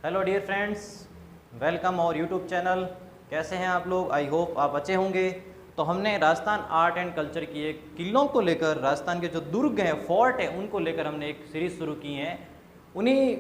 Hello dear friends, welcome और YouTube channel. कैसे हैं आप लोग? आई होप आप अच्छे होंगे। तो हमने राजस्थान आर्ट एंड कल्चर की एक किलों को लेकर, राजस्थान के जो दुर्ग हैं, फोर्ट हैं, उनको लेकर हमने एक सीरीज़ शुरू की है। उन्हीं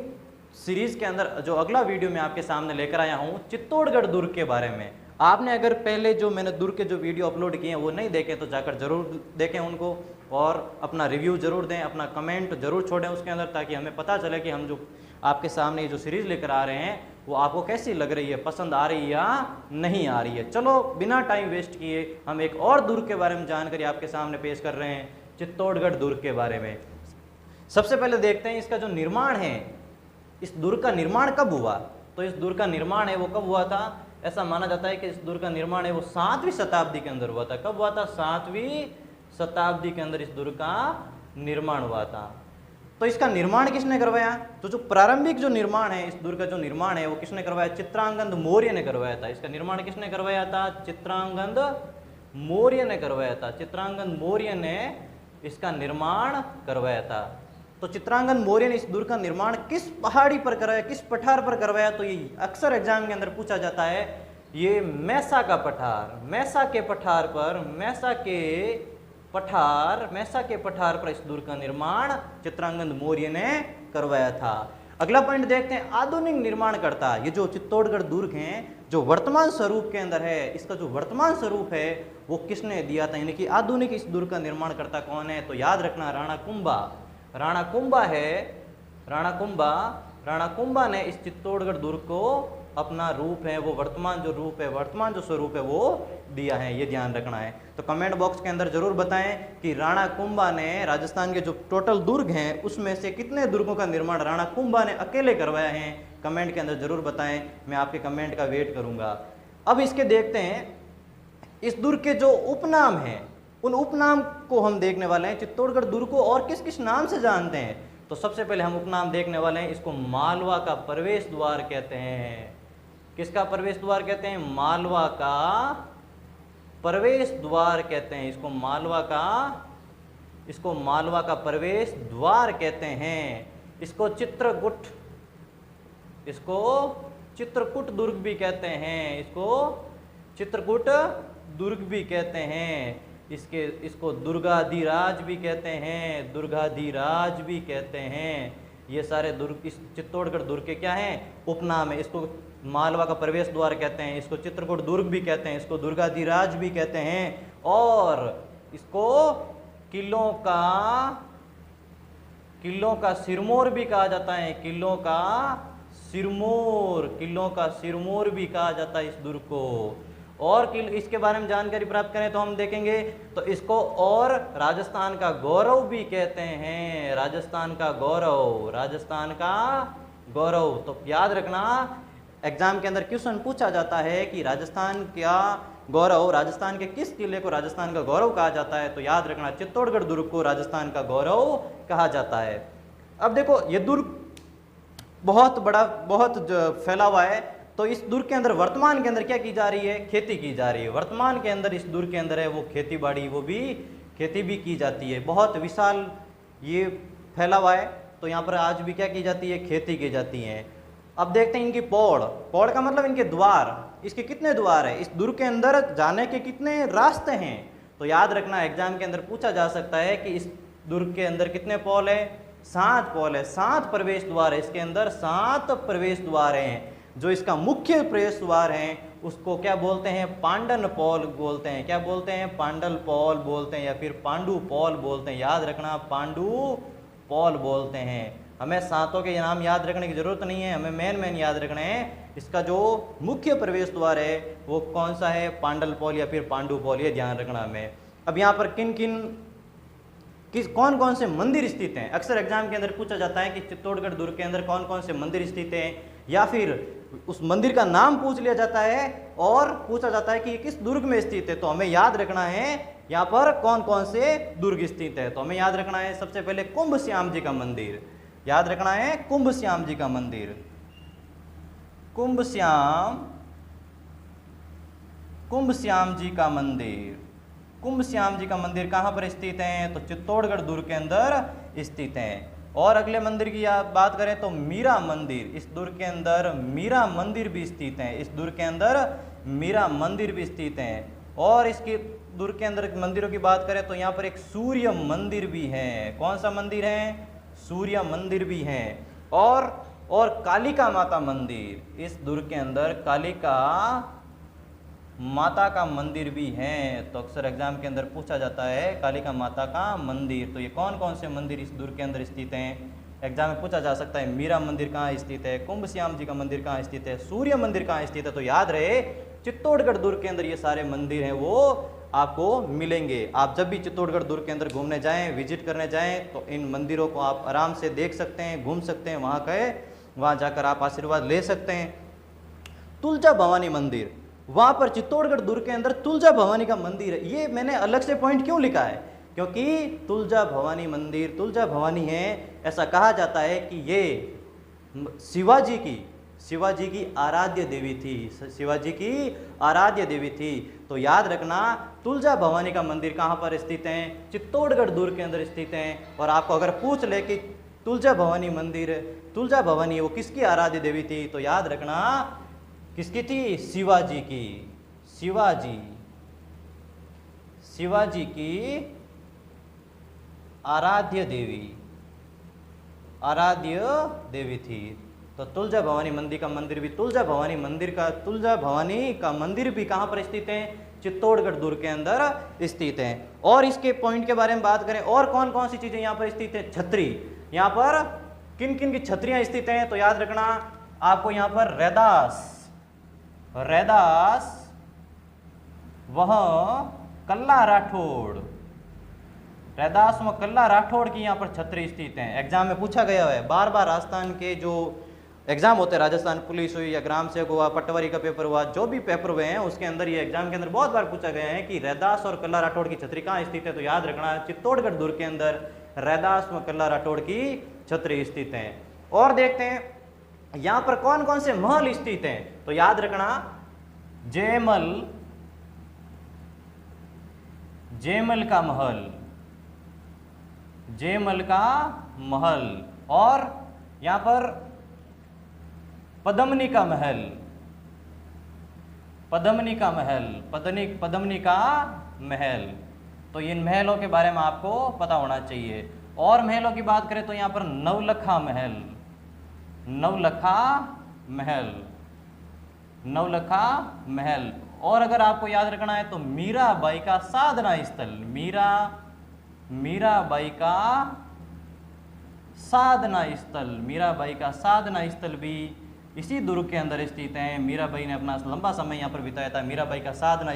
सीरीज़ के अंदर जो अगला वीडियो मैं आपके सामने लेकर आया हूँ, चित्तौड़गढ़ दुर्ग के बारे में। आपने अगर पहले जो मैंने दुर्ग के जो वीडियो अपलोड किए हैं वो नहीं देखे तो जाकर ज़रूर देखें उनको, और अपना रिव्यू ज़रूर दें, अपना कमेंट ज़रूर छोड़ें उसके अंदर, ताकि हमें पता चले कि हम जो आपके सामने जो सीरीज़ लेकर आ रहे हैं वो आपको कैसी लग रही है, पसंद आ रही है या नहीं आ रही है। चलो बिना टाइम वेस्ट किए हम एक और दुर्ग के बारे में जानकारी आपके सामने पेश कर रहे हैं, चित्तौड़गढ़ दुर्ग के बारे में। सबसे पहले देखते हैं इसका जो निर्माण है, इस दुर्ग का निर्माण कब हुआ। तो इस दुर्ग का निर्माण है वो कब हुआ था? ऐसा माना जाता है कि इस दुर्ग का निर्माण है वो 7वीं शताब्दी के अंदर हुआ था। कब हुआ था? 7वीं शताब्दी के अंदर इस दुर्ग का निर्माण हुआ था। तो इसका निर्माण किसने करवाया? तो जो प्रारंभिक जो निर्माण है, इस दुर्ग का जो निर्माण है वो किसने करवाया? चित्रांगद मौर्य ने करवाया था। इसका निर्माण किसने करवाया था? चित्रांगद मौर्य ने करवाया था। चित्रांगद मौर्य ने इसका निर्माण करवाया था। तो चित्रांगद मौर्य ने इस दुर्ग का निर्माण किस पहाड़ी पर करवाया, किस पठार पर करवाया? तो ये अक्सर एग्जाम के अंदर पूछा जाता है। ये मैसा का पठार, मैसा के पठार पर, मैसा के पठार पर इस दुर्ग का निर्माण चित्रांगद मौर्य ने करवाया था। अगला पॉइंट देखते हैं, आधुनिक निर्माणकर्ता। ये जो चित्तौड़गढ़ दुर्ग है जो वर्तमान स्वरूप के अंदर है, इसका जो वर्तमान स्वरूप है वो किसने दिया था, यानी कि आधुनिक इस दुर्ग का निर्माणकर्ता कौन है? तो याद रखना, राणा कुंभा। राणा कुंभा है, राणा कुंभा ने इस चित्तौड़गढ़ दुर्ग को अपना रूप है वो, वर्तमान जो रूप है, वर्तमान जो स्वरूप है वो दिया है। ये ध्यान रखना है। तो कमेंट बॉक्स के अंदर जरूर बताएं कि राणा कुंभा ने राजस्थान के जो टोटल दुर्ग हैं उसमें से कितने दुर्गों का निर्माण राणा कुंभा ने अकेले करवाया है। कमेंट के अंदर जरूर बताएं, मैं आपके कमेंट का वेट करूंगा। अब इसके देखते हैं, इस दुर्ग के जो उपनाम हैं उन उपनाम को हम देखने वाले हैं। चित्तौड़गढ़ दुर्ग को और किस किस नाम से जानते हैं? तो सबसे पहले हम उपनाम देखने वाले हैं। इसको मालवा का प्रवेश द्वार कहते हैं। किसका प्रवेश द्वार कहते हैं? मालवा का प्रवेश द्वार कहते हैं। इसको मालवा का प्रवेश द्वार कहते हैं। इसको चित्रकूट दुर्ग भी कहते हैं। इसको चित्रकूट दुर्ग भी कहते हैं। इसको दुर्गाधिराज भी कहते हैं। दुर्गाधिराज भी कहते हैं। ये सारे दुर्ग इस चित्तौड़गढ़ दुर्ग के क्या हैं? उपनाम है। इसको मालवा का प्रवेश द्वार कहते हैं, इसको चित्रकूट दुर्ग भी कहते हैं, इसको दुर्गाधिराज भी कहते हैं, और इसको किलों का सिरमौर भी कहा जाता है। किलों का सिरमौर भी कहा जाता है इस दुर्ग को। और इसके बारे में जानकारी प्राप्त करें तो हम देखेंगे तो इसको और राजस्थान का गौरव भी कहते हैं। राजस्थान का गौरव। तो याद रखना, एग्जाम के अंदर क्वेश्चन पूछा जाता है कि राजस्थान का गौरव, राजस्थान के किस किले को राजस्थान का गौरव कहा जाता है? तो याद रखना, चित्तौड़गढ़ दुर्ग को राजस्थान का गौरव कहा जाता है। अब देखो, ये दुर्ग बहुत बड़ा, बहुत फैला हुआ है। तो इस दुर्ग के अंदर वर्तमान के अंदर क्या की जा रही है? खेती की जा रही है। वर्तमान के अंदर इस दुर्ग के अंदर है वो खेती बाड़ी, वो भी खेती भी की जाती है। बहुत विशाल ये फैला हुआ है। तो यहाँ पर आज भी क्या की जाती है? खेती की जाती है। अब देखते हैं इनकी पौड़ का मतलब इनके द्वार। इसके कितने द्वार है? इस दुर्ग के अंदर जाने के कितने रास्ते हैं? तो याद रखना, एग्जाम के अंदर पूछा जा सकता है कि इस दुर्ग के अंदर कितने पौल है? 7 पौल है, 7 प्रवेश द्वार है। इसके अंदर 7 प्रवेश द्वार हैं। जो इसका मुख्य प्रवेश द्वार है उसको क्या बोलते हैं? पांडन पौल बोलते हैं। क्या बोलते हैं? पांडल पौल बोलते हैं, या फिर पांडु पौल बोलते हैं। याद रखना, पांडु पौल बोलते हैं। हमें सातों के नाम याद रखने की जरूरत नहीं है, हमें मेन याद रखना है। इसका जो मुख्य प्रवेश द्वार है वो कौन सा है? पांडल पौल या फिर पांडु पौल, ये ध्यान रखना हमें। अब यहाँ पर कौन कौन से मंदिर स्थित हैं? अक्सर एग्जाम के अंदर पूछा जाता है कि चित्तौड़गढ़ दुर्ग के अंदर कौन कौन से मंदिर स्थित हैं, या फिर उस मंदिर का नाम पूछ लिया जाता है और पूछा जाता है कि किस दुर्ग में स्थित है। तो हमें याद रखना है यहाँ पर कौन कौन से दुर्ग स्थित है। तो हमें याद रखना है सबसे पहले कुंभ श्याम जी का मंदिर। याद रखना है कुंभ श्याम जी का मंदिर। कुंभ श्याम जी का मंदिर। कुंभ श्याम जी का मंदिर कहाँ पर स्थित है? तो चित्तौड़गढ़ दुर्ग के अंदर स्थित है। और अगले मंदिर की आप बात करें तो मीरा मंदिर, इस दुर्ग के अंदर मीरा मंदिर भी स्थित है, इस दुर्ग के अंदर मीरा मंदिर भी स्थित है। और इसके दुर्ग के अंदर मंदिरों की बात करें तो यहाँ पर एक सूर्य मंदिर भी है। कौन सा मंदिर है? सूर्य मंदिर भी है। और कालिका माता मंदिर, इस दुर्ग के अंदर कालिका माता का मंदिर भी है। तो अक्सर एग्जाम के अंदर पूछा जाता है कालिका माता का मंदिर। तो ये कौन कौन से मंदिर इस दुर्ग के अंदर स्थित हैं? एग्जाम में पूछा जा सकता है मीरा मंदिर कहाँ स्थित है, कुंभ श्याम जी का मंदिर कहाँ स्थित है, सूर्य मंदिर कहाँ स्थित है। तो याद रहे चित्तौड़गढ़ दुर्ग के अंदर ये सारे मंदिर हैं वो आपको मिलेंगे। आप जब भी चित्तौड़गढ़ दुर्ग के अंदर घूमने जाएं, विजिट करने जाएं, तो इन मंदिरों को आप आराम से देख सकते हैं, घूम सकते हैं, वहाँ जाकर आप आशीर्वाद ले सकते हैं। तुलजा भवानी मंदिर, वहाँ पर चित्तौड़गढ़ दुर्ग के अंदर तुलजा भवानी का मंदिर है। ये मैंने अलग से पॉइंट क्यों लिखा है? क्योंकि तुलजा भवानी मंदिर, तुलजा भवानी है, ऐसा कहा जाता है कि ये शिवाजी की आराध्य देवी थी, शिवाजी की आराध्य देवी थी। तो याद रखना तुलजा भवानी का मंदिर कहाँ पर स्थित है? चित्तौड़गढ़ दुर्ग के अंदर स्थित है। और आपको अगर पूछ ले कि तुलजा भवानी मंदिर, तुलजा भवानी वो किसकी आराध्य देवी थी, तो याद रखना किसकी थी? शिवाजी की। शिवाजी की आराध्य देवी थी। तो तुलजा भवानी मंदिर का मंदिर भी, तुलजा भवानी का मंदिर भी कहाँ पर स्थित है? चित्तौड़गढ़ दुर्ग के अंदर स्थित है। और इसके पॉइंट के बारे में बात करें, और कौन कौन सी चीजें यहाँ पर स्थित है? छतरी, यहाँ पर किन किन की छतरियां स्थित हैं? तो याद रखना आपको यहाँ पर रैदास वह कल्ला राठौड़, रैदास व कल्ला राठौड़ की यहाँ पर छतरी स्थित हैं। एग्जाम में पूछा गया है बार बार, राजस्थान के जो एग्जाम होते हैं, राजस्थान पुलिस हुई या ग्राम सेवक हुआ, पटवारी का पेपर हुआ, जो भी पेपर हुए हैं उसके अंदर ये एग्जाम के अंदर बहुत बार पूछा गया है कि रैदास और कल्ला राठौड़ की छतरी कहाँ स्थित है। तो याद रखना चित्तौड़गढ़ दुर्ग के अंदर रैदास व कल्ला राठौड़ की छतरी स्थित है। और देखते हैं यहाँ पर कौन कौन से महल स्थित हैं। तो याद रखना जयमल का महल, और यहाँ पर पद्मनी का महल। तो इन महलों के बारे में आपको पता होना चाहिए। और महलों की बात करें तो यहाँ पर नवलखा महल। और अगर आपको याद रखना है तो मीराबाई का साधना स्थल, मीराबाई का साधना स्थल भी इसी दुर्ग के अंदर स्थित है। मीराबाई ने अपना लंबा समय यहाँ पर बिताया था। मीराबाई का साधना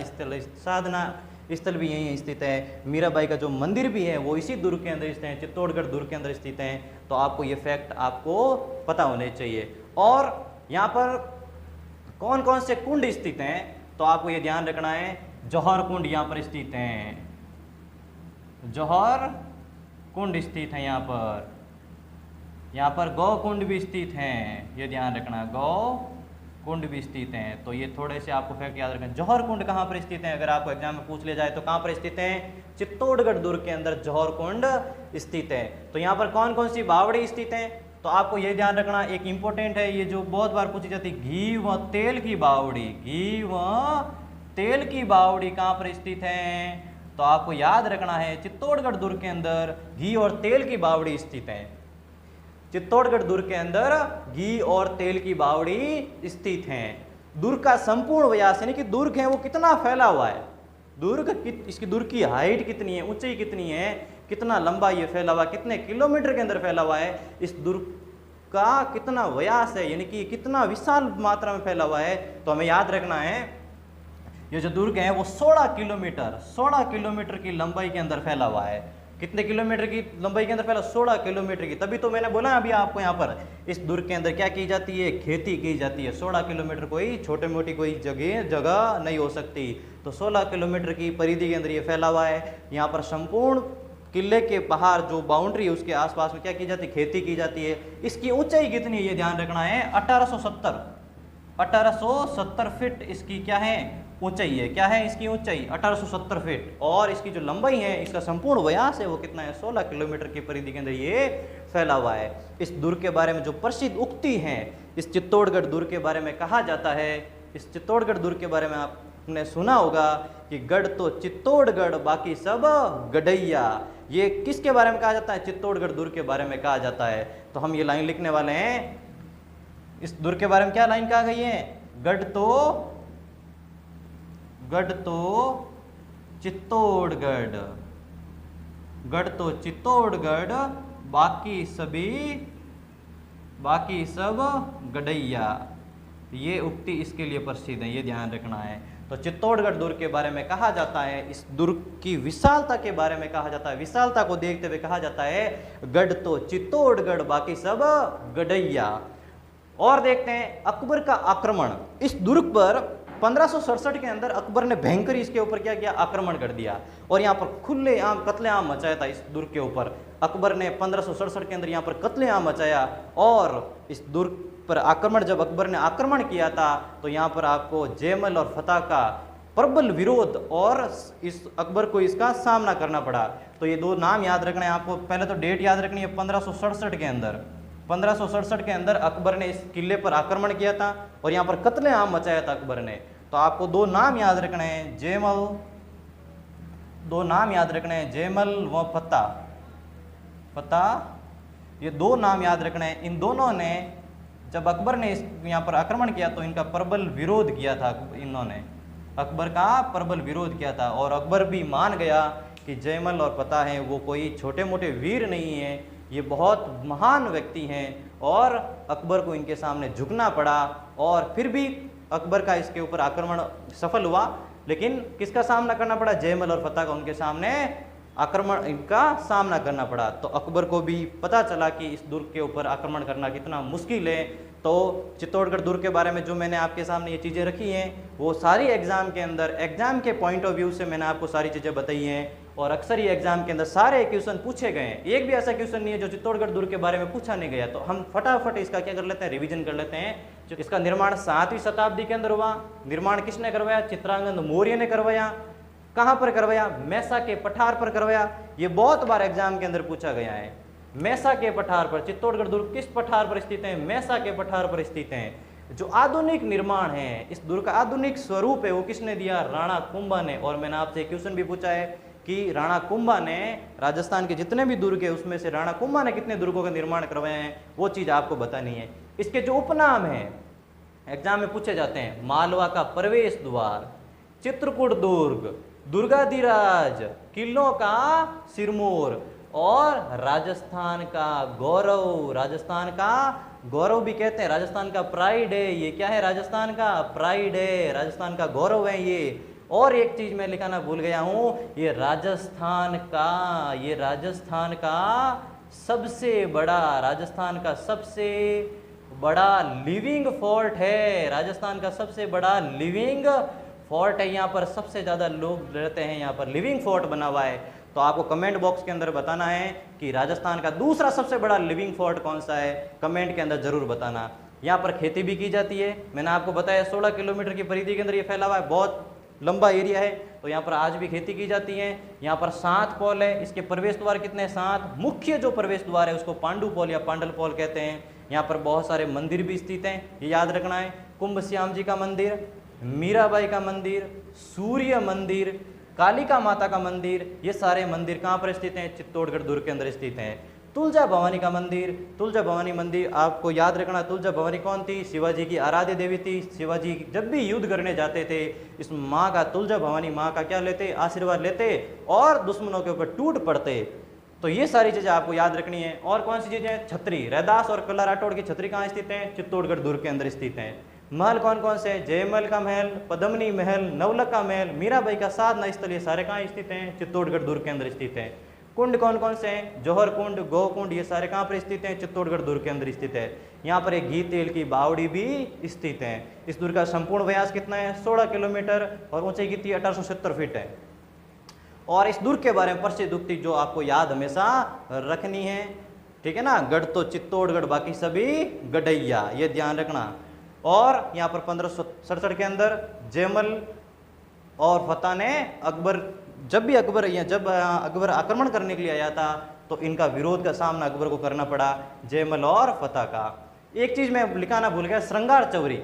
स्थल भी यहीं स्थित है। मीराबाई का जो मंदिर भी है वो इसी दुर्ग के अंदर स्थित है, चित्तौड़गढ़ दुर्ग के अंदर स्थित है। तो आपको ये फैक्ट आपको पता होने चाहिए। और यहाँ पर कौन कौन से कुंड स्थित हैं, तो आपको ये ध्यान रखना है, जौहर कुंड यहाँ पर स्थित हैं, जौहर कुंड स्थित है। यहाँ पर गौ कुंड भी स्थित हैं, ये ध्यान रखना, गौ कुंड भी स्थित हैं। तो ये थोड़े से आपको फैक्ट याद रखना। जौहर कुंड कहाँ पर स्थित है, अगर आपको एग्जाम में पूछ लिया जाए तो कहाँ पर स्थित है? चित्तौड़गढ़ दुर्ग के अंदर जौहर कुंड स्थित है। तो यहाँ पर कौन कौन सी बावड़ी स्थित हैं, तो आपको ये ध्यान रखना, एक इंपॉर्टेंट है ये जो बहुत बार पूछी जाती है, घी व तेल की बावड़ी कहाँ पर स्थित है? तो आपको याद रखना है चित्तौड़गढ़ दुर्ग के अंदर घी और तेल की बावड़ी स्थित है। चित्तौड़गढ़ दुर्ग के अंदर घी और तेल की बावड़ी स्थित हैं। दुर्ग का संपूर्ण व्यास यानी कि दुर्ग है वो कितना फैला हुआ है, इसकी दुर्ग की हाइट कितनी है, ऊंचाई कितनी है, कितना लंबा ये फैला हुआ, कितने किलोमीटर के अंदर फैला हुआ है, इस दुर्ग का कितना व्यास है यानी कि कितना विशाल मात्रा में फैला हुआ है। तो हमें याद रखना है ये जो दुर्ग है वो 16 किलोमीटर की लंबाई के अंदर फैला हुआ है। कितने किलोमीटर की लंबाई के अंदर फैला? 16 किलोमीटर की। तभी तो मैंने बोला अभी आपको यहाँ पर इस दुर्ग के अंदर क्या की जाती है? खेती की जाती है। 16 किलोमीटर कोई छोटे मोटी कोई जगह नहीं हो सकती। तो 16 किलोमीटर की परिधि के अंदर ये फैला हुआ है। यहाँ पर संपूर्ण किले के बाहर जो बाउंड्री है उसके आसपास में क्या की जाती है? खेती की जाती है। इसकी ऊंचाई कितनी है ये ध्यान रखना है, 1870 फीट इसकी क्या है? ऊंचाई है। क्या है इसकी ऊंचाई? 1870 फीट। और इसकी जो लंबाई है, इसका संपूर्ण व्यास है वो कितना है? 16 किलोमीटर की परिधि के अंदर ये फैला हुआ है। इस दुर्ग के बारे में जो प्रसिद्ध उक्ति है, इस चित्तौड़गढ़ दुर्ग के बारे में कहा जाता है, इस चित्तौड़गढ़ दुर्ग के बारे में आपने सुना होगा कि गढ़ तो चित्तौड़गढ़ बाकी सब गढ़ैया। ये किसके बारे में कहा जाता है? चित्तौड़गढ़ दुर्ग के बारे में कहा जाता है। तो हम ये लाइन लिखने वाले हैं। इस दुर्ग के बारे में क्या लाइन कहा गई है? गढ़ तो चित्तौड़गढ़, गढ़ तो चित्तौड़गढ़ बाकी सब गढ़ैया। ये उक्ति इसके लिए प्रसिद्ध है, ये ध्यान रखना है। तो चित्तौड़गढ़ दुर्ग के बारे में कहा जाता है, इस दुर्ग की विशालता के बारे में कहा जाता है, विशालता को देखते हुए कहा जाता है गढ़ तो चित्तौड़गढ़ बाकी सब गढ़ैया। और देखते हैं अकबर का आक्रमण। इस दुर्ग पर 1567 के अंदर अकबर ने भयंकर इसके ऊपर क्या किया? आक्रमण कर दिया और यहाँ पर खुलेआम कत्लेआम मचाया था। इस दुर्ग के ऊपर अकबर ने 1567 के अंदर यहाँ पर कत्लेआम मचाया। और इस दुर्ग पर आक्रमण, जब अकबर ने आक्रमण किया था तो यहाँ पर आपको जयमल और फतह का प्रबल विरोध और इस अकबर को इसका सामना करना पड़ा। तो ये दो नाम याद रखना है आपको। पहले तो डेट याद रखनी है, 1567 के अंदर, 1567 के अंदर अकबर ने इस किले पर आक्रमण किया था और यहाँ पर कत्लेआम मचाया था अकबर ने। तो आपको दो नाम याद रखने हैं, जयमल व फतह। ये दो नाम याद रखने हैं। इन दोनों ने, जब अकबर ने इस यहाँ पर आक्रमण किया तो इनका प्रबल विरोध किया था। इन्होंने अकबर का प्रबल विरोध किया था और अकबर भी मान गया कि जयमल और फतह हैं वो कोई छोटे मोटे वीर नहीं है, ये बहुत महान व्यक्ति हैं। और अकबर को इनके सामने झुकना पड़ा और फिर भी अकबर का इसके ऊपर आक्रमण सफल हुआ। लेकिन किसका सामना करना पड़ा? जयमल और फतह का उनके सामने आक्रमण, इनका सामना करना पड़ा। तो अकबर को भी पता चला कि इस दुर्ग के ऊपर आक्रमण करना कितना मुश्किल है। तो चित्तौड़गढ़ दुर्ग के बारे में जो मैंने आपके सामने ये चीज़ें रखी हैं वो सारी एग्जाम के अंदर, एग्जाम के पॉइंट ऑफ व्यू से मैंने आपको सारी चीज़ें बताई हैं। और अक्सर ही एग्जाम के अंदर सारे क्वेश्चन पूछे गए हैं, एक भी ऐसा क्वेश्चन नहीं है जो चित्तौड़गढ़ दुर्ग के बारे में पूछा नहीं गया। तो हम फटाफट इसका क्या कर लेते हैं? रिवीजन कर लेते हैं। जो इसका निर्माण 7वीं शताब्दी के अंदर हुआ। निर्माण किसने करवाया? चित्रांगद मौर्य ने करवाया। कहाँ पर करवाया? मैसा के पठार पर करवाया। ये बहुत बार एग्जाम के अंदर पूछा गया है। मैसा के पठार पर, चित्तौड़गढ़ दुर्ग किस पठार पर स्थित है? मैसा के पठार पर स्थित है। जो आधुनिक निर्माण है, इस दुर्ग का आधुनिक स्वरूप है, वो किसने दिया? राणा कुंभा ने। और मैंने आपसे एक क्वेश्चन भी पूछा है कि राणा कुंभा ने राजस्थान के जितने भी दुर्ग है उसमें से राणा कुंभा ने कितने दुर्गों का निर्माण करवाए हैं, वो चीज़ आपको बतानी है। इसके जो उपनाम हैं एग्जाम में पूछे जाते हैं, मालवा का प्रवेश द्वार, चित्रकूट दुर्ग, दुर्गाधिराज, किलों का सिरमौर और राजस्थान का गौरव। राजस्थान का गौरव भी कहते हैं, राजस्थान का प्राइड है। ये क्या है? राजस्थान का प्राइड है, राजस्थान का गौरव है ये। और एक चीज मैं लिखाना भूल गया हूं, ये राजस्थान का सबसे बड़ा लिविंग फोर्ट है। राजस्थान का सबसे बड़ा लिविंग फोर्ट है। यहाँ पर सबसे ज़्यादा लोग रहते हैं, यहाँ पर लिविंग फोर्ट बना हुआ है। तो आपको कमेंट बॉक्स के अंदर बताना है कि राजस्थान का दूसरा सबसे बड़ा लिविंग फोर्ट कौन सा है, कमेंट के अंदर जरूर बताना। यहाँ पर खेती भी की जाती है, मैंने आपको बताया 16 किलोमीटर की परिधि के अंदर ये फैला हुआ है, बहुत लंबा एरिया है। तो यहाँ पर आज भी खेती की जाती है। यहाँ पर 7 पोल है। इसके प्रवेश द्वार कितने? 7। मुख्य जो प्रवेश द्वार है उसको पांडु पोल या पांडल पोल कहते हैं। यहाँ पर बहुत सारे मंदिर भी स्थित हैं, ये याद रखना है। कुंभ श्याम जी का मंदिर, मीराबाई का मंदिर, सूर्य मंदिर, कालिका माता का मंदिर, ये सारे मंदिर कहाँ पर स्थित हैं? चित्तौड़गढ़ दुर्ग के अंदर स्थित हैं। तुलजा भवानी का मंदिर, तुलजा भवानी मंदिर आपको याद रखना। तुलजा भवानी कौन थी? शिवाजी की आराध्य देवी थी। शिवाजी जब भी युद्ध करने जाते थे इस माँ का, तुलजा भवानी माँ का क्या लेते? आशीर्वाद लेते और दुश्मनों के ऊपर टूट पड़ते। तो ये सारी चीजें आपको याद रखनी है। और कौन सी चीजें? छतरी, रैदास और कला राठौड़ की छतरी कहाँ स्थित है? चित्तौड़गढ़ दुर्ग के अंदर स्थित है। महल कौन कौन से? जयमल का महल, पद्मनी महल, नवलख का महल, मीराबाई का साधना स्थल, ये सारे कहाँ स्थित हैं? चित्तौड़गढ़ दुर्ग के अंदर स्थित हैं। कुंड कौन कौन से हैं? जौहर कुंड, गौ कुंड, ये सारे कहाँ पर स्थित हैं? चित्तौड़गढ़ दुर्ग के अंदर स्थित है। यहाँ पर एक घी तेल की बावड़ी भी स्थित है। इस दुर्ग का संपूर्ण व्यास कितना है? 16 किलोमीटर और ऊंचाई कितनी? 1870 फीट है। और इस दुर्ग के बारे में प्रसिद्ध उक्ति जो आपको याद हमेशा रखनी है, ठीक है ना? गढ़ तो चित्तौड़गढ़ बाकी सभी गढ़ैया, ये ध्यान रखना। और यहाँ पर 1567 के अंदर जयमल और फतेह ने अकबर, जब अकबर आक्रमण करने के लिए आया था तो इनका विरोध का सामना अकबर को करना पड़ा, जयमल और फतेह का। एक चीज मैं लिखाना भूल गया, श्रृंगार चौरी।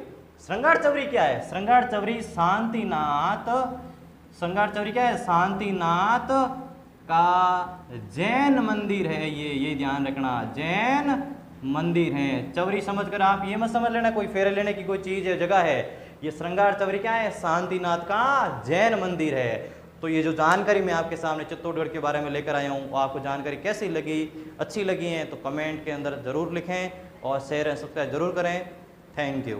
श्रृंगार चौरी क्या है? श्रृंगार चौरी शांतिनाथ, श्रृंगार चौरी क्या है? शांतिनाथ का जैन मंदिर है, ये ध्यान रखना, जैन मंदिर है। चौरी समझकर आप ये मत समझ लेना कोई फेरे लेने की कोई चीज है, जगह है। ये श्रृंगार चौरी क्या है? शांतिनाथ का जैन मंदिर है। तो ये जो जानकारी मैं आपके सामने चित्तौड़गढ़ के बारे में लेकर आया हूँ, आपको जानकारी कैसी लगी, अच्छी लगी है तो कमेंट के अंदर ज़रूर लिखें और शेयर एंड सब्सक्राइब जरूर करें। Thank you.